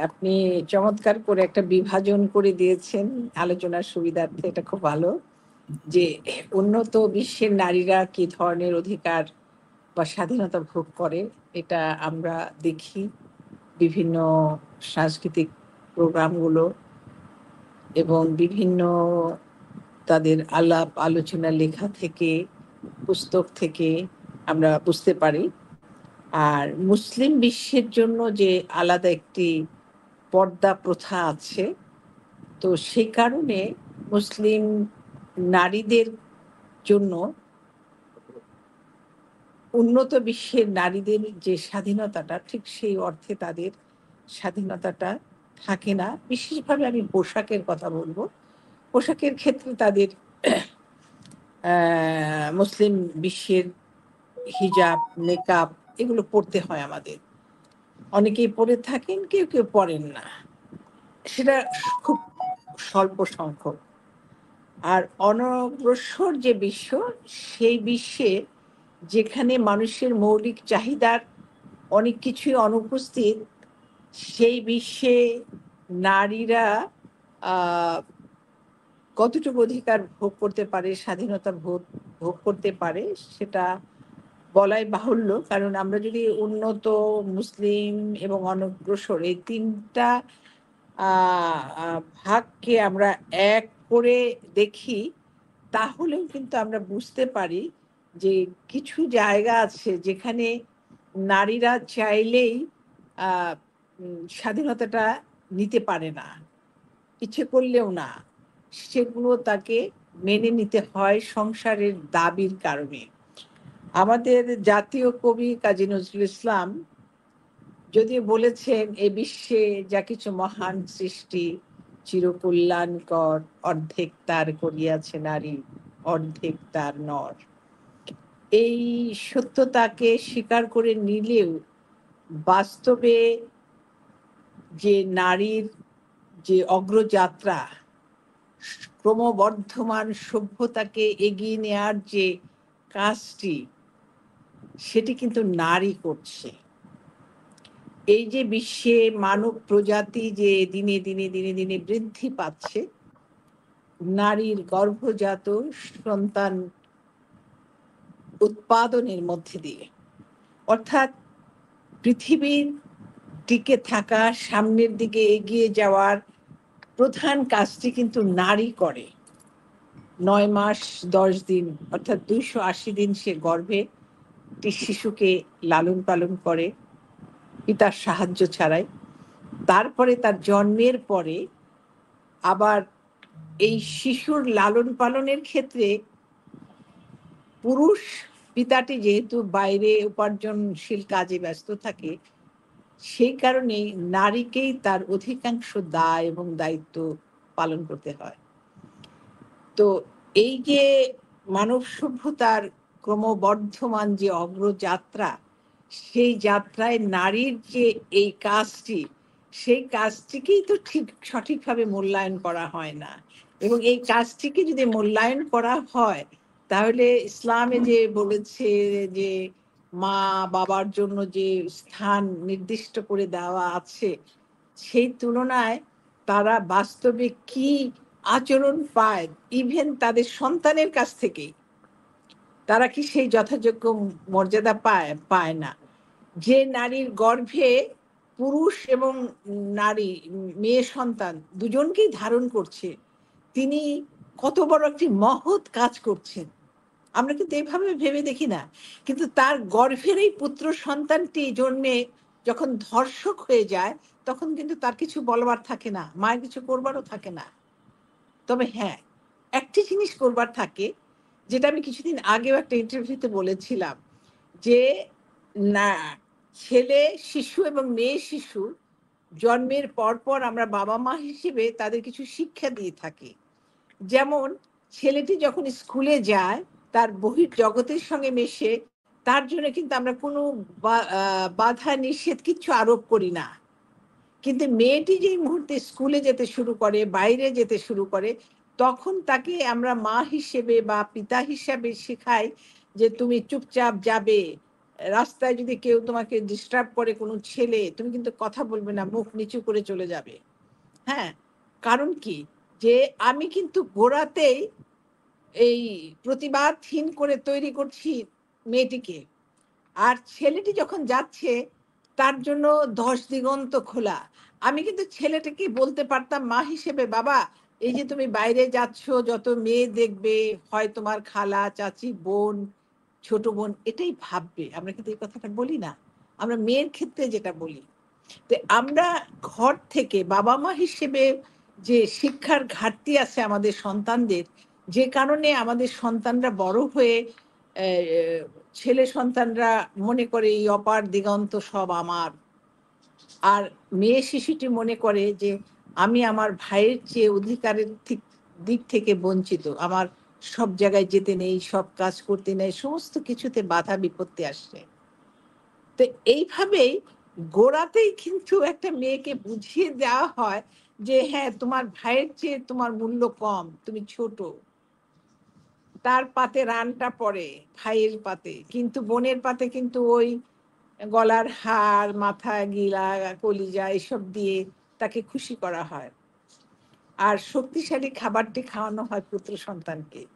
আপনি চমৎকার করে একটা বিভাজন করে দিয়েছেন আলোচনার সুবিধার্থে। এটা খুব ভালো। যে উন্নত বিশ্বের নারীরা কি ধরনের অধিকার বা স্বাধীনতা ভোগ করে, এটা আমরা দেখি বিভিন্ন সাংস্কৃতিক প্রোগ্রামগুলো এবং বিভিন্ন তাদের আলাপ আলোচনা লেখা থেকে, পুস্তক থেকে আমরা বুঝতে পারি। আর মুসলিম বিশ্বের জন্য যে আলাদা একটি পর্দা প্রথা আছে, তো সেই কারণে মুসলিম নারীদের জন্য উন্নত বিশ্বের নারীদের যে স্বাধীনতাটা, ঠিক সেই অর্থে তাদের স্বাধীনতাটা থাকে না। বিশেষভাবে আমি পোশাকের কথা বলবো। পোশাকের ক্ষেত্রে তাদের মুসলিম বিশ্বের হিজাব, নেকাব এগুলো পড়তে হয় আমাদের। অনেকেই পরে থাকেন, কেউ কেউ পড়েন না। সেটা খুব স্বল্প সংখ্যক। আর অনগ্রসর যে বিশ্ব, সেই বিশ্বে যেখানে মানুষের মৌলিক চাহিদার অনেক কিছুই অনুপস্থিত, সেই বিশ্বে নারীরা কতটুকু অধিকার ভোগ করতে পারে, স্বাধীনতা ভোগ করতে পারে, সেটা বলাই বাহুল্য। কারণ আমরা যদি উন্নত, মুসলিম এবং অনগ্রসর এই তিনটা ভাগকে আমরা এক করে দেখি, তাহলেও কিন্তু আমরা বুঝতে পারি যে কিছু জায়গা আছে যেখানে নারীরা চাইলেই স্বাধীনতাটা নিতে পারে না, ইচ্ছে করলেও না। সেগুলো তাকে মেনে নিতে হয় সংসারের দাবির কারণে। আমাদের জাতীয় কবি কাজী নজরুল ইসলাম যদিও বলেছেন, এ বিশ্বে যা কিছু মহান সৃষ্টি চিরকল্যাণকর, অর্ধেক তার করিয়াছে নারী, অর্ধেক তার নর। এই সত্যতাকে স্বীকার করে নিলেও বাস্তবে যে নারীর যে অগ্রযাত্রা, ক্রমবর্ধমান সভ্যতাকে এগিয়ে নেওয়ার যে কাজটি, সেটি কিন্তু নারী করছে। এই যে বিশ্বে মানব প্রজাতি যে দিনে দিনে দিনে দিনে বৃদ্ধি পাচ্ছে, নারীর গর্ভজাত সন্তান উৎপাদনের মধ্যে দিয়ে, অর্থাৎ পৃথিবীর টিকে থাকা, সামনের দিকে এগিয়ে যাওয়ার প্রধান কাজটি কিন্তু নারী করে। 9 মাস 10 দিন অর্থাৎ 280 দিন সে গর্ভে একটি শিশুকে লালন পালন করে পিতার সাহায্য ছাড়াই। তারপরে তার জন্মের পরে আবার এই শিশুর লালন পালনের ক্ষেত্রে পুরুষ পিতাটি যেহেতু বাইরে উপার্জনশীল কাজে ব্যস্ত থাকে, সেই কারণে নারীকেই তার অধিকাংশ দায় এবং দায়িত্ব পালন করতে হয়। তো এই যে মানব সভ্যতার ক্রমবর্ধমান যে অগ্রযাত্রা, সেই যাত্রায় নারীর যে এই কাজটি, সেই কাজটিকেই তো ঠিক সঠিকভাবে মূল্যায়ন করা হয় না। এবং এই কাজটিকে যদি মূল্যায়ন করা হয়, তাহলে ইসলামে যে বলেছে যে মা বাবার জন্য যে স্থান নির্দিষ্ট করে দেওয়া আছে, সেই তুলনায় তারা বাস্তবে কি আচরণ পায়, ইভেন তাদের সন্তানের কাছ থেকেই, তারা কি সেই যথাযোগ্য মর্যাদা পায় না। যে নারীর গর্ভে পুরুষ এবং নারী, মেয়ে সন্তান দুজনকেই ধারণ করছে, তিনি কত বড় একটি মহৎ কাজ করছেন। আমরা কিন্তু এইভাবে ভেবে দেখি না। কিন্তু তার গর্ভের এই পুত্র সন্তানটি জন্মে যখন ধর্ষক হয়ে যায়, তখন কিন্তু তার কিছু বলবার থাকে না, মায়ের কিছু করবারও থাকে না। তবে হ্যাঁ, একটি জিনিস করবার থাকে, যেটা আমি কিছুদিন আগেও একটা ইন্টারভিউতে বলেছিলাম, যে না, ছেলে শিশু এবং মেয়ে শিশু জন্মের পর আমরা বাবা মা হিসেবে তাদের কিছু শিক্ষা দিয়ে থাকি। যেমন ছেলেটি যখন স্কুলে যায়, তার বহির জগতের সঙ্গে মেশে, তার জন্য কিন্তু আমরা কোনো বাধা নিষেধ কিছু আরোপ করি না। কিন্তু মেয়েটি যেই মুহূর্তে স্কুলে যেতে শুরু করে, বাইরে যেতে শুরু করে, তখন তাকে আমরা মা হিসেবে বা পিতা হিসেবে শেখাই যে তুমি চুপচাপ যাবে, রাস্তায় যদি কেউ তোমাকে ডিস্টার্ব করে কোনো ছেলে, তুমি কিন্তু কথা বলবে না, মুখ নিচু করে চলে যাবে। হ্যাঁ? কারণ কি? যে আমি কিন্তু গোড়াতেই এই প্রতিবাদহীন করে তৈরি করছি মেয়েটিকে। আর ছেলেটি যখন যাচ্ছে তার জন্য ১০ দিগন্ত খোলা। আমি কিন্তু ছেলেটাকে বলতে পারতাম মা হিসেবে, "বাবা, এই যে তুমি বাইরে যাচ্ছ, যত মেয়ে দেখবে, হয় তোমার খালা, চাচী, বোন, ছোট বোন এটাই ভাববে।" আমরা কিন্তু এই কথাটা বলি না। আমরা মেয়ের ক্ষেত্রে যেটা বলি। তো আমরা ঘর থেকে বাবা-মা হিসেবে যে শিক্ষার ঘাটতি আছে আমাদের সন্তানদের, যে কারণে আমাদের সন্তানরা বড় হয়ে অ্যা ছেলে সন্তানরা মনে করে এই অপার দিগন্ত সব আমার। আর মেয়ে শিশুটি মনে করে যে আমি আমার ভাইয়ের চেয়ে অধিকারের দিক থেকে বঞ্চিত। আমার সব জায়গায় যেতে নেই, সব কাজ করতে নেই, সমস্ত কিছুতে বাধা বিপত্তি আসছে। তো এইভাবেই গোড়াতেই কিন্তু একটা মেয়েকে বুঝিয়ে দেওয়া হয় যে হ্যাঁ, তোমার ভাইয়ের চেয়ে তোমার মূল্য কম, তুমি ছোট। তার পাতে রানটা পড়ে, ভাইয়ের পাতে। কিন্তু বোনের পাতে কিন্তু ওই গলার হার, মাথায় গিলা, কলিজা এসব দিয়ে তাকে খুশি করা হয়। আর শক্তিশালী খাবারটি খাওয়ানো হয় পুত্র সন্তানকে।